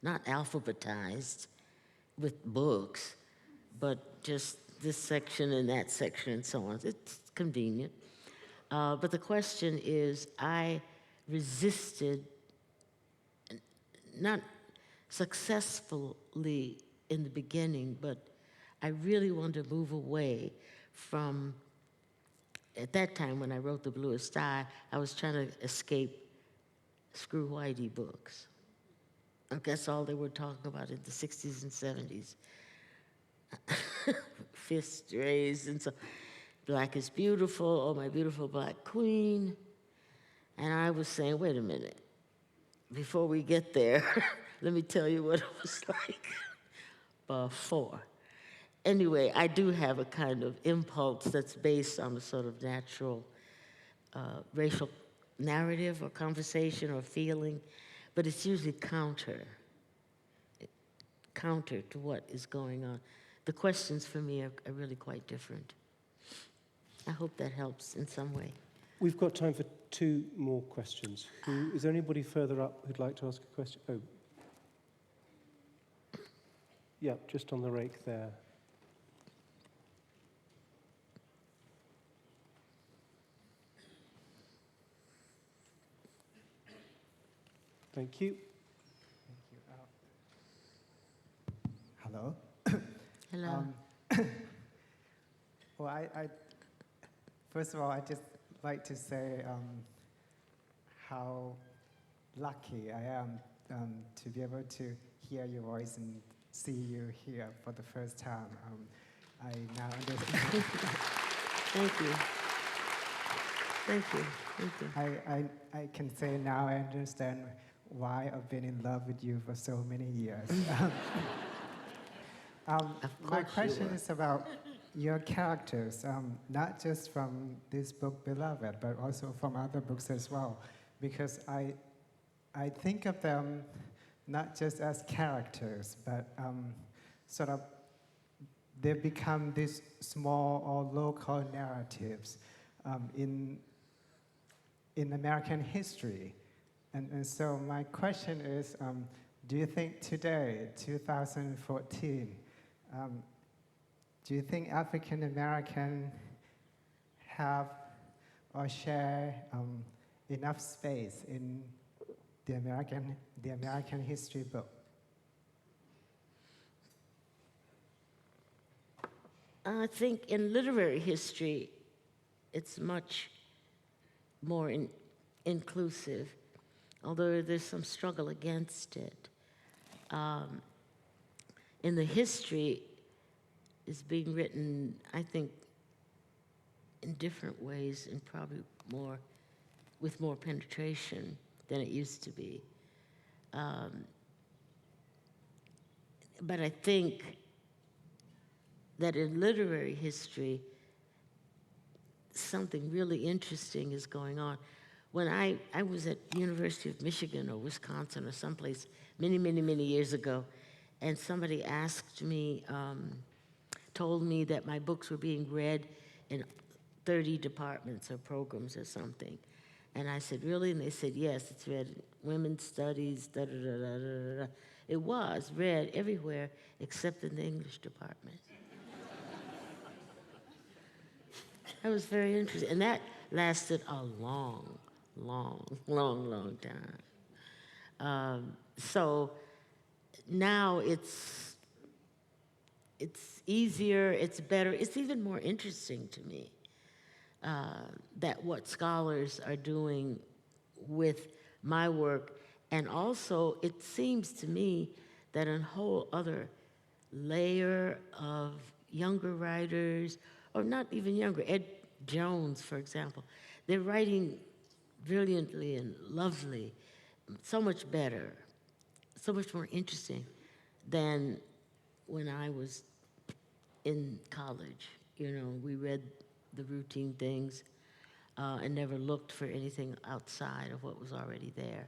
Not alphabetized with books, but just this section and that section and so on. It's convenient. But the question is, I resisted, not successfully in the beginning, but I really wanted to move away from, at that time when I wrote The Bluest Eye, I was trying to escape Screw Whitey books. That's all they were talking about in the 60s and 70s. Fist raised and so, Black is Beautiful, Oh My Beautiful Black Queen. And I was saying, wait a minute, before we get there, let me tell you what it was like before. Anyway, I do have a kind of impulse that's based on a sort of natural racial narrative or conversation or feeling, but it's usually counter to what is going on. The questions for me are really quite different. I hope that helps in some way. We've got time for 2 more questions. Is there anybody further up who'd like to ask a question? Oh. Yeah, just on the rake there. Thank you. Hello. Hello. Well, I first of all, I'd just like to say how lucky I am to be able to hear your voice and see you here for the first time. I now understand. Thank you. Thank you. Thank you. I can say now I understand why I've been in love with you for so many years. My question is about your characters, not just from this book, Beloved, but also from other books as well, because I think of them not just as characters, but sort of they become these small or local narratives in American history. And so my question is, do you think today, 2014, do you think African American have or share enough space in the American history book? I think in literary history, it's much more inclusive, although there's some struggle against it. In the history, is being written, I think, in different ways and probably with more penetration than it used to be. But I think that in literary history, something really interesting is going on. When I was at University of Michigan or Wisconsin or someplace many, many, many years ago, and somebody asked me, told me that my books were being read in 30 departments or programs or something. And I said, really? And they said, yes, it's read in women's studies, da-da-da-da-da-da. It was read everywhere except in the English department. That was very interesting. And that lasted a long, long, long, long time. So now it's easier, it's better, it's even more interesting to me that what scholars are doing with my work. And also, it seems to me that a whole other layer of younger writers, or not even younger, Ed Jones, for example, they're writing brilliantly and lovely, so much better, so much more interesting than when I was in college. You know, we read the routine things and never looked for anything outside of what was already there.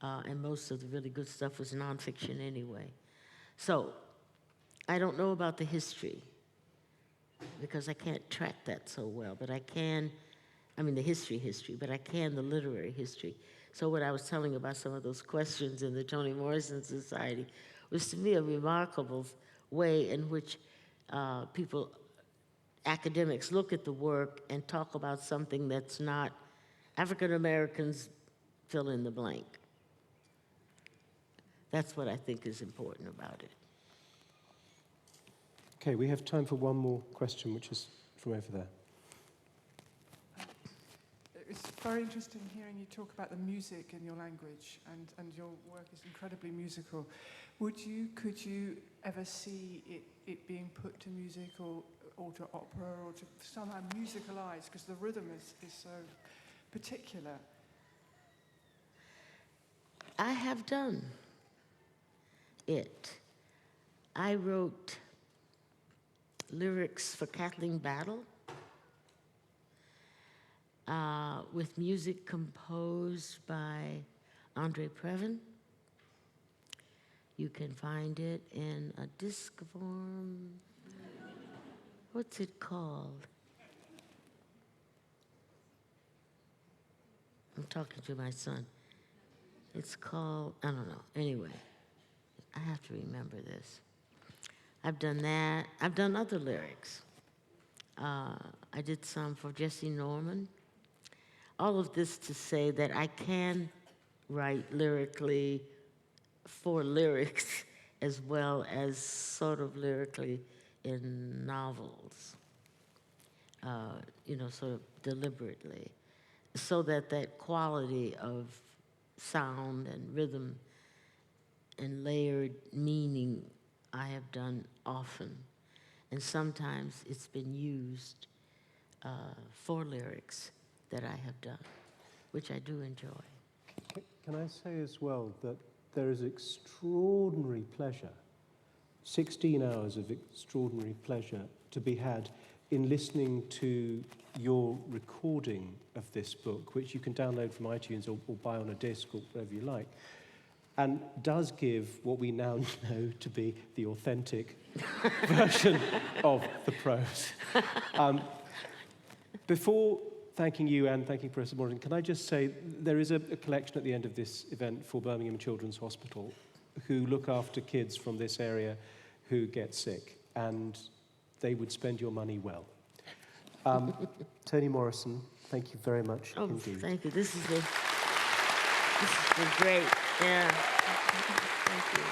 And most of the really good stuff was nonfiction anyway. So I don't know about the history because I can't track that so well, but I can, I mean the history, but I can the literary history. So what I was telling about some of those questions in the Toni Morrison Society was to me a remarkable way in which academics look at the work and talk about something that's not African Americans fill in the blank. That's what I think is important about it. Okay, we have time for one more question, which is from over there. It's very interesting hearing you talk about the music in your language, and your work is incredibly musical. Could you ever see it being put to music or to opera or to somehow musicalized, because the rhythm is so particular? I have done it. I wrote lyrics for Kathleen Battle with music composed by Andre Previn. You can find it in a disc form. What's it called? I'm talking to my son. It's called, I don't know. Anyway, I have to remember this. I've done that. I've done other lyrics. I did some for Jesse Norman. All of this to say that I can write lyrically for lyrics as well as sort of lyrically in novels, you know, sort of deliberately. so that that quality of sound and rhythm and layered meaning I have done often. And sometimes it's been used for lyrics that I have done, which I do enjoy. Can I say as well that there is extraordinary pleasure, 16 hours of extraordinary pleasure to be had in listening to your recording of this book, which you can download from iTunes or buy on a disc or whatever you like, and does give what we now know to be the authentic version of the prose. Before thanking you and thanking Professor Morrison, can I just say there is a collection at the end of this event for Birmingham Children's Hospital who look after kids from this area who get sick, and they would spend your money well. Toni Morrison, thank you very much indeed. Thank you. This has been great. Yeah. Thank you.